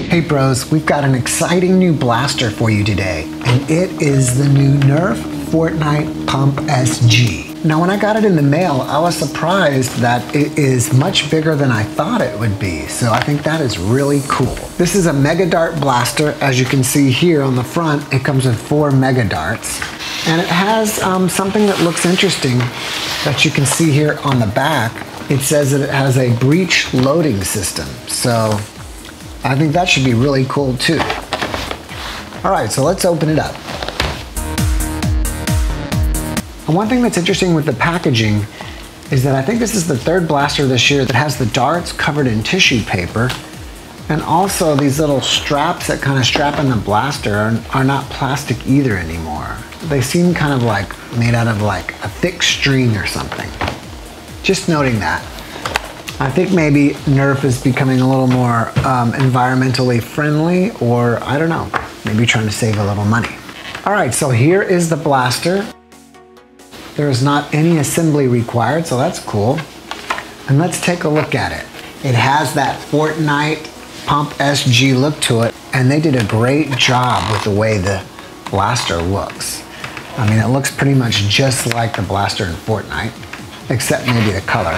Hey bros, we've got an exciting new blaster for you today, and it is the new Nerf Fortnite Pump SG. Now when I got it in the mail, I was surprised that it is much bigger than I thought it would be, so I think that is really cool. This is a Mega Dart blaster. As you can see here on the front, it comes with 4 Mega Darts, and it has something that looks interesting that you can see here on the back. It says that it has a breech loading system, so I think that should be really cool too. All right, so let's open it up. And one thing that's interesting with the packaging is that I think this is the 3rd blaster this year that has the darts covered in tissue paper, and also these little straps that kind of strap in the blaster are not plastic either anymore. They seem kind of like made out of like a thick string or something. Just noting that. I think maybe Nerf is becoming a little more environmentally friendly, or I don't know, maybe trying to save a little money. All right, so here is the blaster. There is not any assembly required, so that's cool. And let's take a look at it. It has that Fortnite Pump SG look to it, and they did a great job with the way the blaster looks. I mean, it looks pretty much just like the blaster in Fortnite, except maybe the color.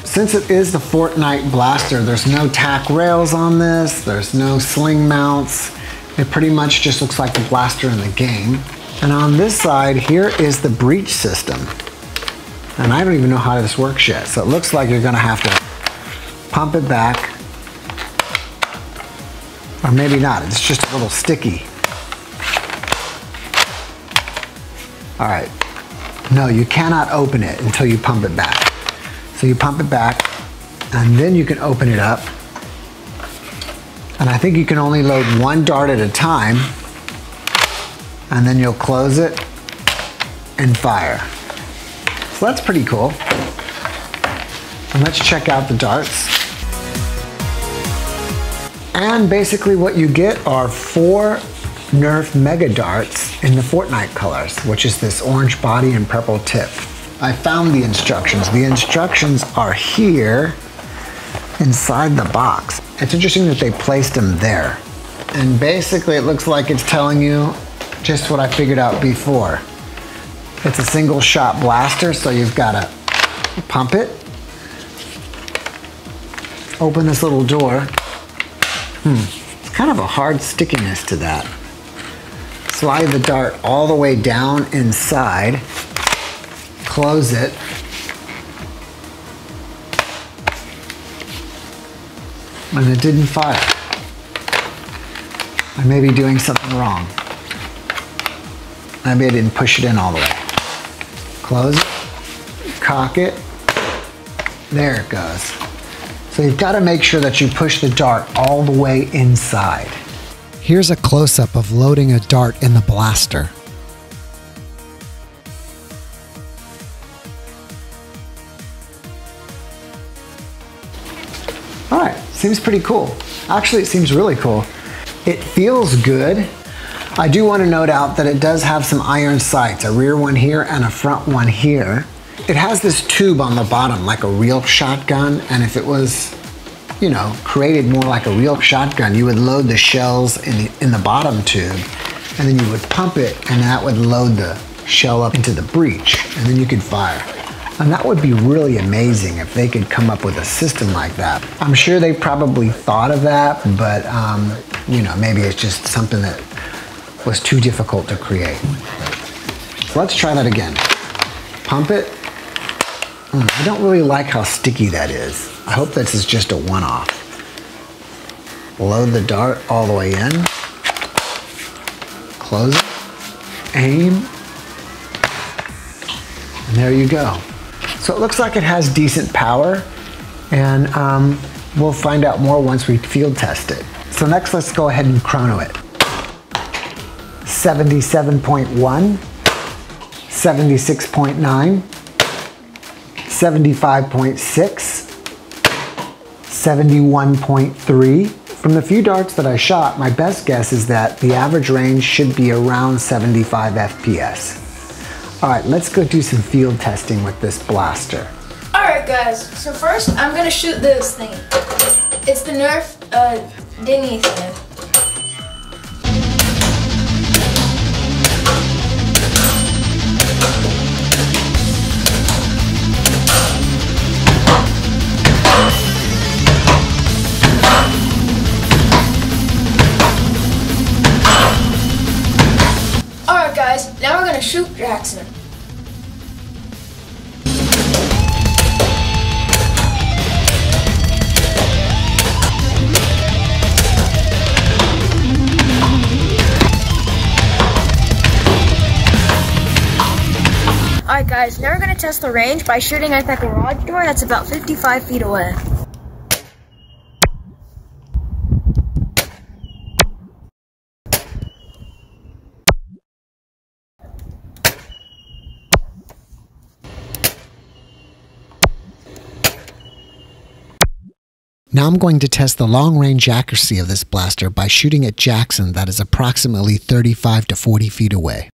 Since it is the Fortnite blaster, there's no tack rails on this, there's no sling mounts. It pretty much just looks like the blaster in the game. And on this side, here is the breech system. And I don't even know how this works yet, so it looks like you're gonna have to pump it back. Or maybe not, it's just a little sticky. All right, no, you cannot open it until you pump it back. So you pump it back, and then you can open it up. And I think you can only load 1 dart at a time, and then you'll close it and fire. So that's pretty cool. And let's check out the darts. And basically what you get are 4 Nerf Mega Darts in the Fortnite colors, which is this orange body and purple tip. I found the instructions. The instructions are here inside the box. It's interesting that they placed them there. And basically it looks like it's telling you just what I figured out before. It's a single shot blaster, so you've got to pump it, open this little door. It's kind of a hard stickiness to that. Slide the dart all the way down inside, close it, and it didn't fire. I may be doing something wrong. Maybe I didn't push it in all the way. Close it, cock it, there it goes. So you've got to make sure that you push the dart all the way inside. Here's a close-up of loading a dart in the blaster. All right, seems pretty cool. Actually, it seems really cool. It feels good. I do want to note out that it does have some iron sights, a rear one here and a front one here. It has this tube on the bottom like a real shotgun, and if it was, you know, created more like a real shotgun, you would load the shells in the bottom tube, and then you would pump it, and that would load the shell up into the breech, and then you could fire. And that would be really amazing if they could come up with a system like that. I'm sure they probably thought of that, but you know, maybe it's just something that was too difficult to create. So let's try that again. Pump it. I don't really like how sticky that is. I hope this is just a one-off. Load the dart all the way in. Close it. Aim. And there you go. So it looks like it has decent power, and we'll find out more once we field test it. So next, let's go ahead and chrono it. 77.1, 76.9, 75.6, 71.3. From the few darts that I shot, my best guess is that the average range should be around 75 FPS. All right, let's go do some field testing with this blaster. All right, guys, so first I'm gonna shoot this thing. It's the Nerf dinghy thing. shoot Jackson. Alright guys, now we're going to test the range by shooting at that garage door that's about 55 feet away. Now I'm going to test the long-range accuracy of this blaster by shooting at Jackson that is approximately 35 to 40 feet away.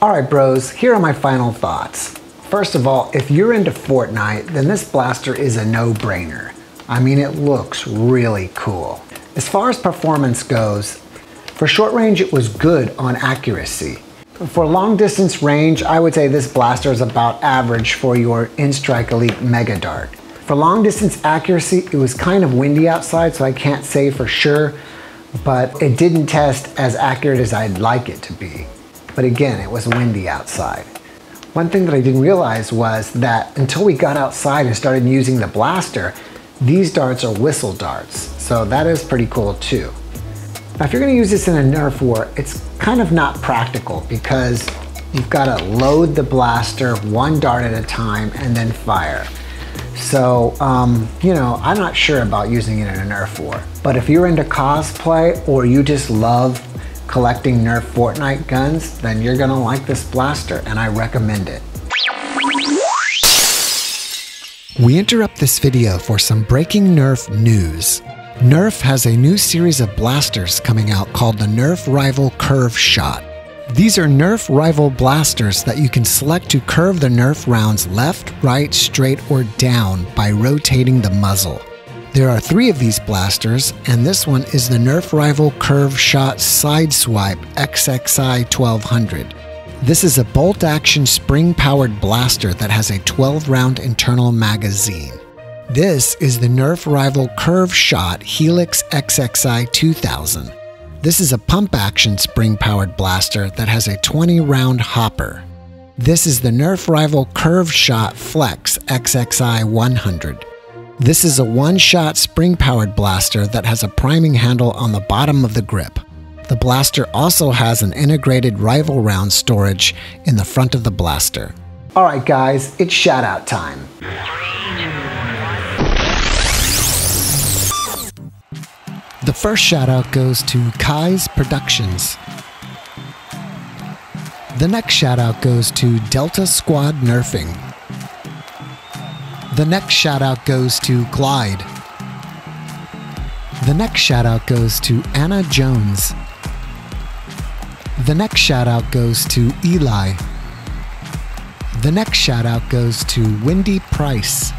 Alright bros, here are my final thoughts. First of all, if you're into Fortnite, then this blaster is a no-brainer. I mean, it looks really cool. As far as performance goes, for short range it was good on accuracy. For long distance range, I would say this blaster is about average for your Instrike Elite Mega Dart. For long distance accuracy, it was kind of windy outside, so I can't say for sure, but it didn't test as accurate as I'd like it to be. But again, it was windy outside. One thing that I didn't realize was that until we got outside and started using the blaster, these darts are whistle darts. So that is pretty cool too. Now if you're gonna use this in a Nerf war, it's kind of not practical because you've gotta load the blaster one dart at a time and then fire. So, you know, I'm not sure about using it in a Nerf war. But if you're into cosplay or you just love collecting Nerf Fortnite guns, then you're gonna like this blaster and I recommend it. We interrupt this video for some breaking Nerf news. Nerf has a new series of blasters coming out called the Nerf Rival Curve Shot. These are Nerf Rival blasters that you can select to curve the Nerf rounds left, right, straight, or down by rotating the muzzle. There are 3 of these blasters, and this one is the Nerf Rival Curve Shot Sideswipe XXI 1200. This is a bolt-action spring-powered blaster that has a 12-round internal magazine. This is the Nerf Rival Curve Shot Helix XXI 2000. This is a pump-action spring-powered blaster that has a 20-round hopper. This is the Nerf Rival Curve Shot Flex XXI 100. This is a one-shot spring-powered blaster that has a priming handle on the bottom of the grip. The blaster also has an integrated rival round storage in the front of the blaster. Alright guys, it's shoutout time. The first shoutout goes to Kai's Productions. The next shoutout goes to Delta Squad Nerfing. The next shoutout goes to Glide. The next shoutout goes to Anna Jones. The next shoutout goes to Eli. The next shoutout goes to Wendy Price.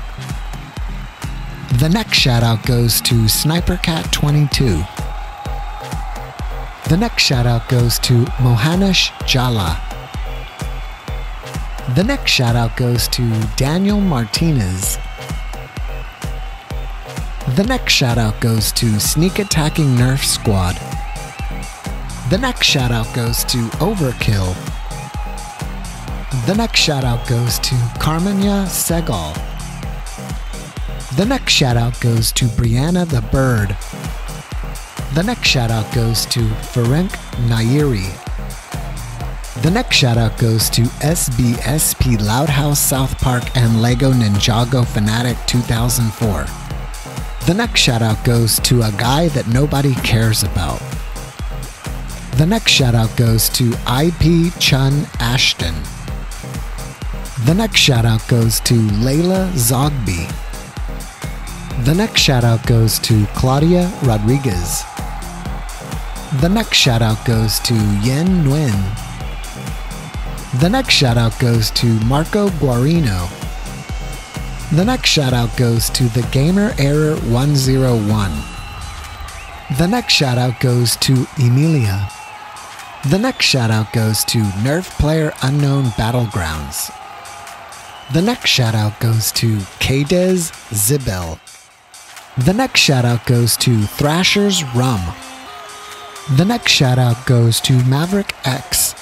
The next shoutout goes to SniperCat22. The next shoutout goes to Mohanish Jala. The next shoutout goes to Daniel Martinez. The next shoutout goes to Sneak Attacking Nerf Squad. The next shoutout goes to Overkill. The next shoutout goes to Carmenia Segal. The next shoutout goes to Brianna the Bird. The next shoutout goes to Ferenc Nairi. The next shoutout goes to SBSP Loudhouse South Park and Lego Ninjago Fanatic 2004. The next shoutout goes to a guy that nobody cares about. The next shoutout goes to IP Chun Ashton. The next shoutout goes to Layla Zogby. The next shoutout goes to Claudia Rodriguez. The next shoutout goes to Yen Nguyen. The next shoutout goes to Marco Guarino. The next shoutout goes to the Gamer Error 101. The next shout out goes to Emilia. The next shout out goes to Nerf Player Unknown Battlegrounds. The next shout out goes to Kades Zibel. The next shout out goes to Thrasher's Rum. The next shout out goes to Maverick X.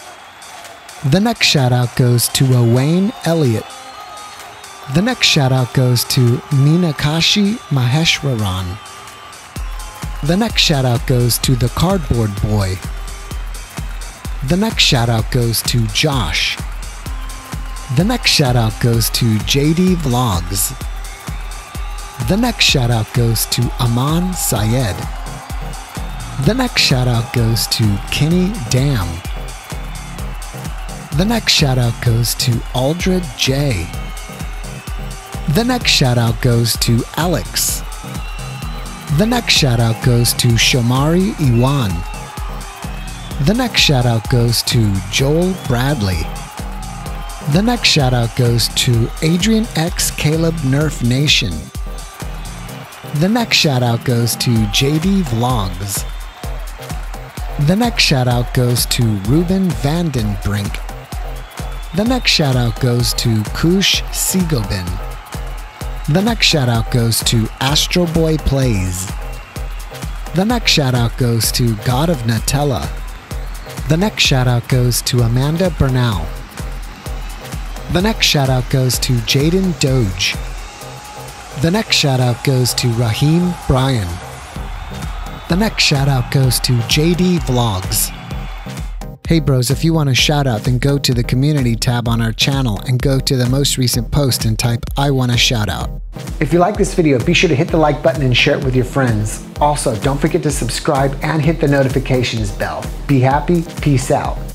The next shout out goes to Wayne Elliott. The next shout out goes to Ninakashi Maheshwaran. The next shout out goes to the Cardboard Boy. The next shout out goes to Josh. The next shout out goes to JD Vlogs. The next shout out goes to Aman Syed. The next shout out goes to Kenny Dam. The next shout out goes to Aldred J. The next shout out goes to Alex. The next shout out goes to Shomari Iwan. The next shout out goes to Joel Bradley. The next shout out goes to Adrian X Caleb Nerf Nation. The next shout out goes to JD Vlogs. The next shout out goes to Ruben Vandenbrink. The next shout out goes to Kush Sigobin. The next shout out goes to Astro Boy Plays. The next shout out goes to God of Nutella. The next shout out goes to Amanda Bernal. The next shout out goes to Jaden Doge. The next shout out goes to Raheem Bryan. The next shout out goes to JD Vlogs. Hey bros, if you want a shout out, then go to the community tab on our channel and go to the most recent post and type I want a shout out. If you like this video, be sure to hit the like button and share it with your friends. Also, don't forget to subscribe and hit the notifications bell. Be happy, peace out.